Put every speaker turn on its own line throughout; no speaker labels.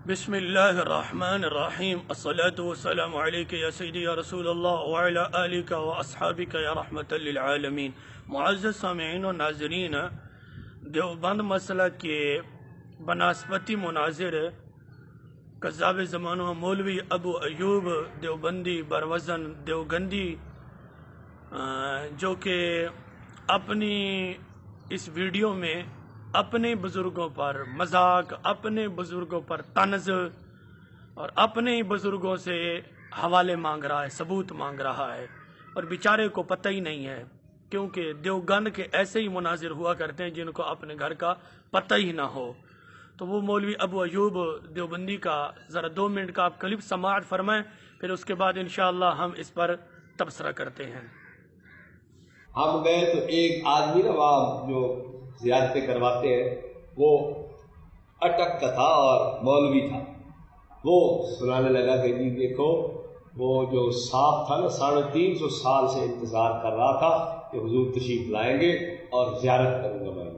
بسم اللہ الرحمن الرحیم الصلاة والسلام علیکہ یا سیدی یا رسول اللہ وعلی آلکہ و اصحابکہ یا رحمت للعالمین۔ معزز سامعین و ناظرین، دیوبند مسئلہ کے بناسبتی مناظر قذاب زمانہ مولوی ابو ایوب دیوبندی بروزن دیوگندی جو کہ اپنی اس ویڈیو میں اپنے بزرگوں پر مذاق، اپنے بزرگوں پر طنز اور اپنے بزرگوں سے حوالے مانگ رہا ہے، ثبوت مانگ رہا ہے، اور بیچارے کو پتہ ہی نہیں ہے، کیونکہ دیوگند کے ایسے ہی مناظر ہوا کرتے ہیں جن کو اپنے گھر کا پتہ ہی نہ ہو۔ تو وہ مولوی ابو ایوب دیوبندی کا ذرا 2 منٹ کا آپ کلپ سماعت فرمائیں، پھر اس کے بعد انشاءاللہ ہم اس پر تبصرہ کرتے ہیں۔
ہم گئے تو ایک آدمی نا وہاں جو زیارتیں کرواتے ہیں وہ اٹک کا تھا اور مولوی تھا، وہ سنانے لگا کہ جی دیکھو وہ جو صاحب تھا نا 350 سال سے انتظار کر رہا تھا کہ حضور تشریف لائیں گے اور زیارت کروں گا میں۔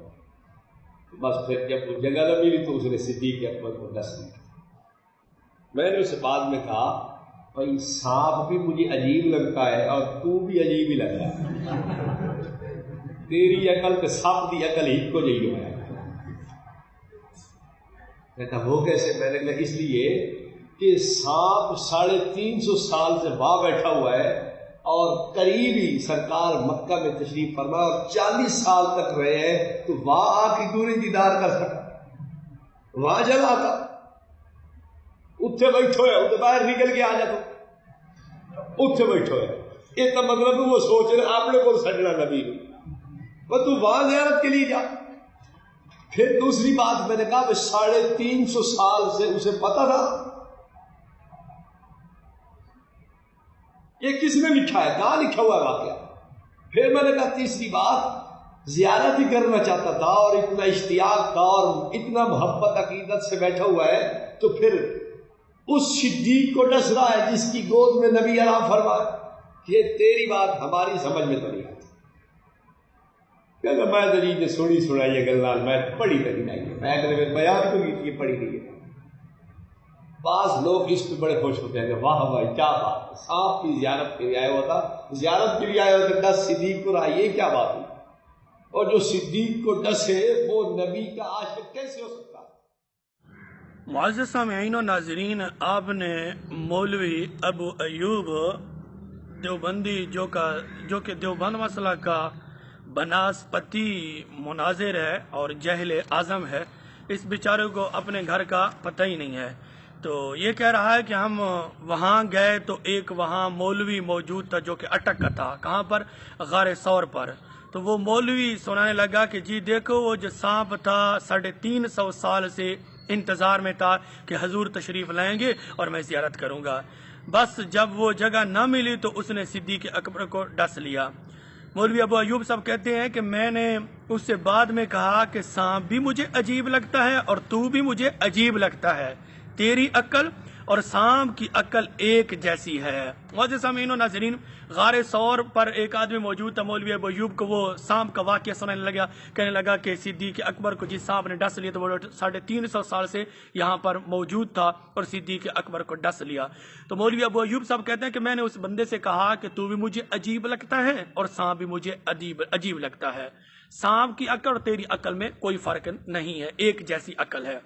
بس پھر جب وہ جگہ نہ ملی تو اس نے صدیق اکبر کو ڈس دیا۔ میں نے اسے بعد میں کہا بھائی سانپ بھی مجھے عجیب لگتا ہے اور تو بھی عجیب ہی لگ رہا ہے، تیری عقل تو سب کی عقل ہی کو جی ہے۔ کہتا وہ کیسے؟ میں نے کہا اس لیے کہ سانپ 350 سال سے وہاں بیٹھا ہوا ہے اور قریب ہی سرکار مکہ میں تشریف فرما اور 40 سال تک رہے ہیں، تو وہاں آ کے کیوں نہیں دیدار کر سکتا؟ وہاں جلا تھا، اتھے بیٹھو ہے، اتنے باہر نکل کے آ جاتا، اتھے بیٹھو ہے۔ یہ تو مطلب وہ سوچ رہے اپنے کو سجنا نبی تو وہاں زیارت کے لیے جا۔ پھر دوسری بات میں نے کہا 350 سال سے اسے پتا تھا یہ کس نے لکھا ہے، کہاں لکھا ہوا ہے واقعہ۔ پھر میں نے کہا تیسری بات زیارت ہی کرنا چاہتا تھا اور اتنا اشتیاق تھا اور اتنا محبت عقیدت سے بیٹھا ہوا ہے، تو پھر اس صدیق کو ڈس رہا ہے جس کی گود میں نبی آرام فرمائے۔ یہ تیری بات ہماری سمجھ میں تو نہیں آتی۔ کہتا میں تو جی سنی سنائی یہ گلان میں پڑھی نہیں آئی ہے، میں کہتے بیان تو کی پڑھی نہیں ہے۔ بعض لوگ اس پہ بڑے خوش ہوتے ہیں کہ واہ بھائی کیا بات ہے، سانپ کی زیارت کے لیے آیا ہوا تھا، زیارت کے لیے آیا ہوا تھا، 10 صدیق کو رہا، یہ کیا بات ہے؟ اور جو صدیق کو ڈسے وہ نبی کا عاشق کیسے ہو سکتا ہے؟
معزز سامعین و ناظرین، آپ نے مولوی ابو ایوب دیوبندی جو کہ دیوبند مسئلہ کا بناسپتی مناظر ہے اور جہل اعظم ہے، اس بیچارے کو اپنے گھر کا پتہ ہی نہیں ہے، تو یہ کہہ رہا ہے کہ ہم وہاں گئے تو ایک وہاں مولوی موجود تھا جو کہ اٹک کا تھا، کہاں پر؟ غار ثور پر۔ تو وہ مولوی سنانے لگا کہ جی دیکھو وہ جو سانپ تھا 350 سال سے انتظار میں تھا کہ حضور تشریف لائیں گے اور میں زیارت کروں گا۔ بس جب وہ جگہ نہ ملی تو اس نے صدیق اکبر کو ڈس لیا۔ مولوی ابو ایوب صاحب کہتے ہیں کہ میں نے اس سے بعد میں کہا کہ سانپ بھی مجھے عجیب لگتا ہے اور تو بھی مجھے عجیب لگتا ہے، تیری عقل اور سانپ کی عقل ایک جیسی ہے۔ معزز سامعین و ناظرین، غار ثور پر ایک آدمی موجود تھا، مولوی ابو ایوب کو وہ سانپ کا واقعہ سنانے لگا، کہنے لگا کہ صدیق اکبر کو جس سانپ نے ڈس لیا تو وہ 350 سال سے یہاں پر موجود تھا اور صدیق اکبر کو ڈس لیا۔ تو مولوی ابو ایوب صاحب کہتے ہیں کہ میں نے اس بندے سے کہا کہ تو بھی مجھے عجیب لگتا ہے اور سانپ بھی مجھے عجیب لگتا ہے، سانپ کی عقل اور تیری عقل میں کوئی فرق نہیں ہے، ایک جیسی عقل ہے۔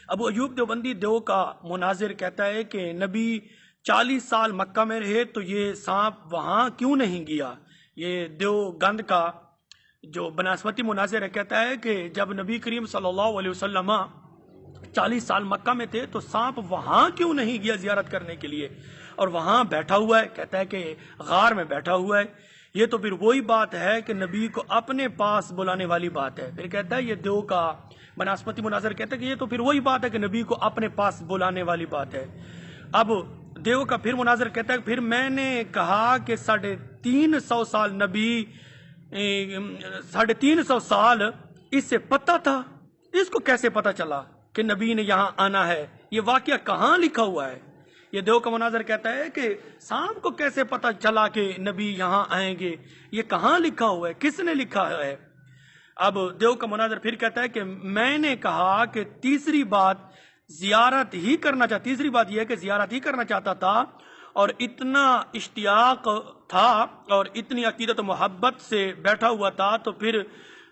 ابو ایوب دیوبندی دیو کا مناظر کہتا ہے کہ نبی 40 سال مکہ میں رہے تو یہ سانپ وہاں کیوں نہیں گیا۔ یہ دیوگند کا جو بناسپتی مناظر ہے کہتا ہے کہ جب نبی کریم صلی اللہ علیہ وسلم 40 سال مکہ میں تھے تو سانپ وہاں کیوں نہیں گیا زیارت کرنے کے لیے اور وہاں بیٹھا ہوا ہے، کہتا ہے کہ غار میں بیٹھا ہوا ہے۔ یہ تو پھر وہی بات ہے کہ نبی کو اپنے پاس بلانے والی بات ہے۔ پھر کہتا ہے یہ دیو کا بناسپتی مناظر کہتا ہے کہ یہ تو پھر وہی بات ہے کہ نبی کو اپنے پاس بلانے والی بات ہے۔ اب دیو کا پھر مناظر کہتا ہے کہ پھر میں نے کہا کہ 350 سال نبی 350 سال اس سے پتہ تھا، اس کو کیسے پتہ چلا کہ نبی نے یہاں آنا ہے؟ یہ واقعہ کہاں لکھا ہوا ہے؟ یہ دیو کا مناظر کہتا ہے کہ سانپ کو کیسے پتہ چلا کہ نبی یہاں آئیں گے؟ یہ کہاں لکھا ہوا ہے؟ کس نے لکھا ہے؟ اب دیو کا مناظر پھر کہتا ہے کہ میں نے کہا کہ تیسری بات زیارت ہی کرنا چاہتا، تیسری بات یہ ہے کہ زیارت ہی کرنا چاہتا تھا، اور اتنا اشتیاق تھا اور اتنی عقیدت و محبت سے بیٹھا ہوا تھا، تو پھر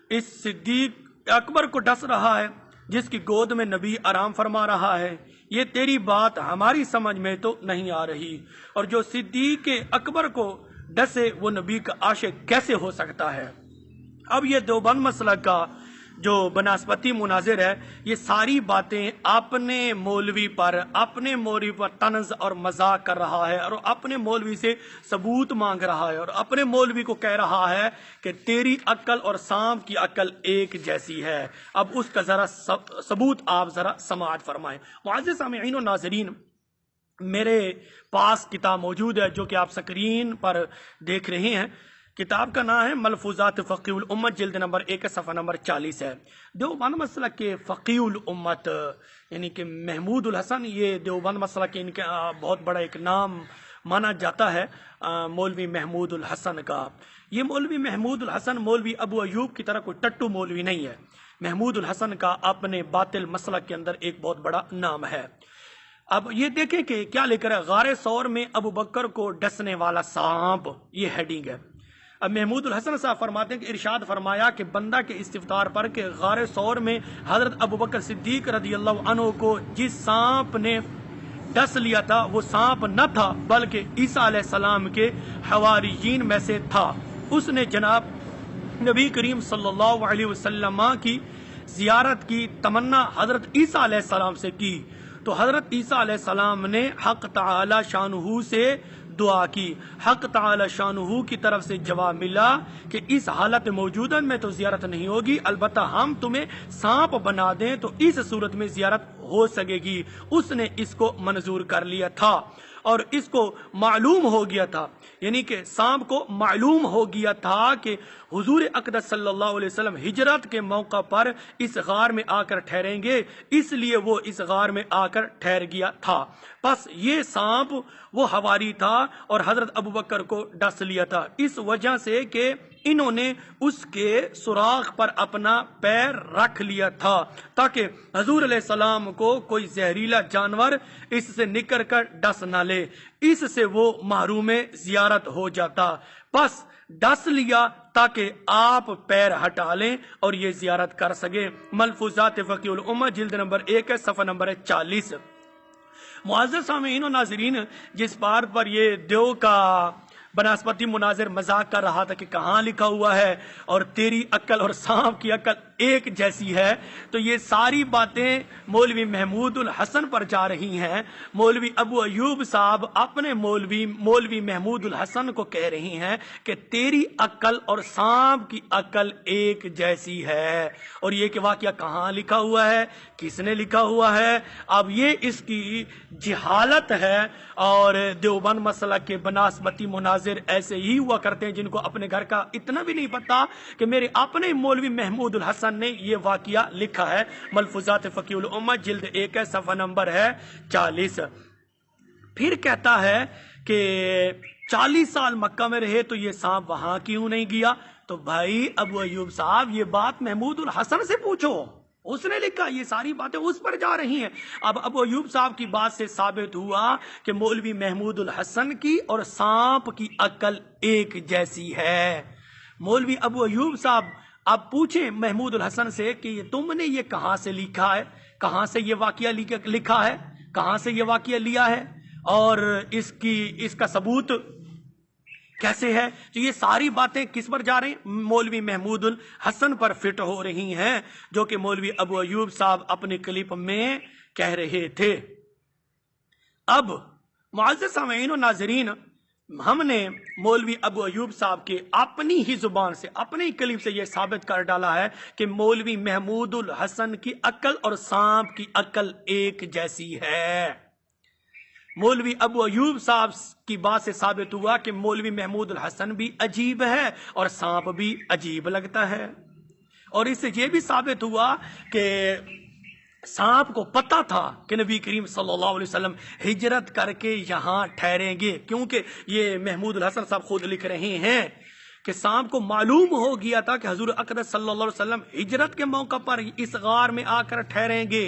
اس صدیق اکبر کو ڈس رہا ہے جس کی گود میں نبی آرام فرما رہا ہے۔ یہ تیری بات ہماری سمجھ میں تو نہیں آ رہی، اور جو صدیق اکبر کو ڈسے وہ نبی کا عاشق کیسے ہو سکتا ہے؟ اب یہ دیوبند مسلک کا جو بناسپتی مناظر ہے، یہ ساری باتیں اپنے مولوی پر طنز اور مذاق کر رہا ہے، اور اپنے مولوی سے ثبوت مانگ رہا ہے، اور اپنے مولوی کو کہہ رہا ہے کہ تیری عقل اور سانپ کی عقل ایک جیسی ہے۔ اب اس کا ذرا ثبوت آپ ذرا سماعت فرمائیں۔ معزز سامعین و ناظرین، میرے پاس کتاب موجود ہے جو کہ آپ سکرین پر دیکھ رہے ہیں۔ کتاب کا نام ہے ملفوظات فقیہ الامت، جلد نمبر 1 صفحہ نمبر 40 ہے۔ دیوبند مسلک کے فقیہ الامت یعنی کہ محمود الحسن، یہ دیوبند مسلک کے ان کا بہت بڑا ایک نام مانا جاتا ہے، مولوی محمود الحسن کا۔ یہ مولوی محمود الحسن مولوی ابو ایوب کی طرح کوئی ٹٹو مولوی نہیں ہے۔ محمود الحسن کا اپنے باطل مسلک کے اندر ایک بہت بڑا نام ہے۔ اب یہ دیکھیں کہ کیا لکھ رہا ہے، غار ثور میں ابو بکر کو ڈسنے والا سانپ، یہ ہیڈنگ ہے۔ اب محمود الحسن صاحب فرماتے ہیں کہ ارشاد فرمایا کہ بندہ کے استفطار پر کہ غار ثور میں حضرت ابو بکر صدیق رضی اللہ عنہ کو جس سانپ نے ڈس لیا تھا وہ سانپ نہ تھا بلکہ عیسیٰ علیہ السلام کے حواریین میں سے تھا۔ اس نے جناب نبی کریم صلی اللہ علیہ وسلم کی زیارت کی تمنا حضرت عیسیٰ علیہ السلام سے کی، تو حضرت عیسیٰ علیہ السلام نے حق تعالی شانہ سے دعا کی۔ حق تعالی شانہ کی طرف سے جواب ملا کہ اس حالت موجودہ میں تو زیارت نہیں ہوگی، البتہ ہم تمہیں سانپ بنا دیں تو اس صورت میں زیارت ہو سکے گی۔ اس نے اس کو منظور کر لیا تھا، اور اس کو معلوم ہو گیا تھا، یعنی کہ سانپ کو معلوم ہو گیا تھا کہ حضور اقدس صلی اللہ علیہ وسلم ہجرت کے موقع پر اس غار میں آ کر ٹھہریں گے، اس لیے وہ اس غار میں آ کر ٹھہر گیا تھا۔ بس یہ سانپ وہ حواری تھا اور حضرت ابوبکر کو ڈس لیا تھا، اس وجہ سے کہ انہوں نے اس کے سوراخ پر اپنا پیر رکھ لیا تھا تاکہ حضور علیہ السلام کو کوئی زہریلا جانور اس سے نکل کر ڈس نہ لے، اس سے وہ محروم زیارت ہو جاتا۔ بس ڈس لیا تاکہ آپ پیر ہٹا لیں اور یہ زیارت کر سکیں۔ ملفوظات فقیہ الامت، جلد نمبر 1 صفحہ نمبر 40۔ معزز سامعین و ناظرین، جس بات پر یہ دیو کا بناسپتی مناظر مذاق کر رہا تھا کہ کہاں لکھا ہوا ہے اور تیری عقل اور سانپ کی عقل ایک جیسی ہے، تو یہ ساری باتیں مولوی محمود الحسن پر جا رہی ہیں۔ مولوی ابو ایوب صاحب اپنے مولوی محمود الحسن کو کہہ رہی ہیں کہ تیری عقل اور سانپ کی عقل ایک جیسی ہے، اور یہ کہ واقعہ کہاں لکھا ہوا ہے، کس نے لکھا ہوا ہے، اب یہ اس کی جہالت ہے۔ اور دیوبند مسلک کے بناسپتی مناظر ایسے ہی ہوا کرتے ہیں جن کو اپنے گھر کا اتنا بھی نہیں پتا کہ میرے اپنے مولوی محمود الحسن نے یہ واقعہ لکھا ہے۔ ملفوظات فقیہ الامت، جلد 1 صفحہ نمبر ہے 40۔ پھر کہتا ہے کہ 40 سال مکہ میں رہے تو یہ سانپ وہاں کیوں نہیں گیا؟ تو بھائی ابو ایوب صاحب، یہ بات محمود الحسن سے پوچھو، اس نے لکھا، یہ ساری باتیں اس پر جا رہی ہیں۔ اب ابو ایوب صاحب کی بات سے ثابت ہوا کہ مولوی محمود الحسن کی اور سانپ کی عقل ایک جیسی ہے۔ مولوی ابو ایوب صاحب اب پوچھیں محمود الحسن سے کہ تم نے یہ کہاں سے لکھا ہے، کہاں سے یہ واقعہ لکھا ہے، کہاں سے یہ واقعہ لیا ہے، اور اس کا ثبوت کیسے ہے؟ تو یہ ساری باتیں کس پر جا رہی ہیں؟ مولوی محمود الحسن پر فٹ ہو رہی ہیں، جو کہ مولوی ابو ایوب صاحب اپنے کلپ میں کہہ رہے تھے۔ اب معزز سامعین و ناظرین، ہم نے مولوی ابو ایوب صاحب کے اپنی ہی زبان سے، اپنی کلپ سے یہ ثابت کر ڈالا ہے کہ مولوی محمود الحسن کی عقل اور سانپ کی عقل ایک جیسی ہے۔ مولوی ابو ایوب صاحب کی بات سے ثابت ہوا کہ مولوی محمود الحسن بھی عجیب ہے اور سانپ بھی عجیب لگتا ہے، اور اس سے یہ بھی ثابت ہوا کہ سانپ کو پتہ تھا کہ نبی کریم صلی اللہ علیہ وسلم ہجرت کر کے یہاں ٹھہریں گے، کیونکہ یہ محمود الحسن صاحب خود لکھ رہے ہیں کہ سانپ کو معلوم ہو گیا تھا کہ حضور اقدس صلی اللہ علیہ وسلم ہجرت کے موقع پر اس غار میں آ کر ٹھہریں گے۔